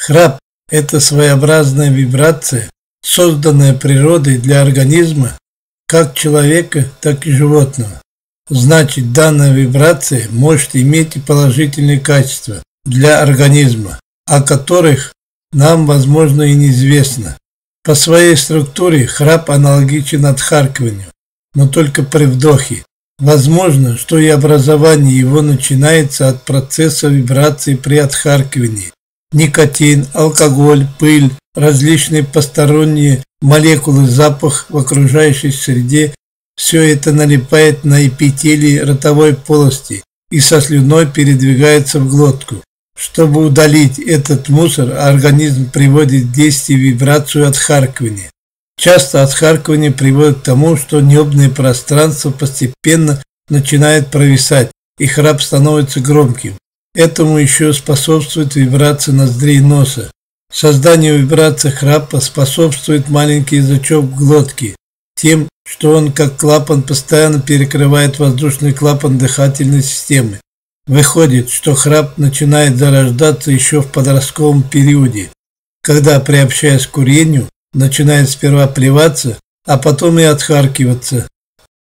Храп – это своеобразная вибрация, созданная природой для организма, как человека, так и животного. Значит, данная вибрация может иметь и положительные качества для организма, о которых нам, возможно, и неизвестно. По своей структуре храп аналогичен отхаркиванию, но только при вдохе. Возможно, что и образование его начинается от процесса вибрации при отхаркивании. Никотин, алкоголь, пыль, различные посторонние молекулы, запах в окружающей среде – все это налипает на эпителий ротовой полости и со слюной передвигается в глотку. Чтобы удалить этот мусор, организм приводит в действие вибрацию отхаркивания. Часто отхаркивание приводит к тому, что небное пространство постепенно начинает провисать, и храп становится громким. Этому еще способствует вибрация ноздрей и носа. Созданию вибрации храпа способствует маленький язычок в глотке, тем, что он как клапан постоянно перекрывает воздушный клапан дыхательной системы. Выходит, что храп начинает зарождаться еще в подростковом периоде, когда, приобщаясь к курению, начинает сперва плеваться, а потом и отхаркиваться.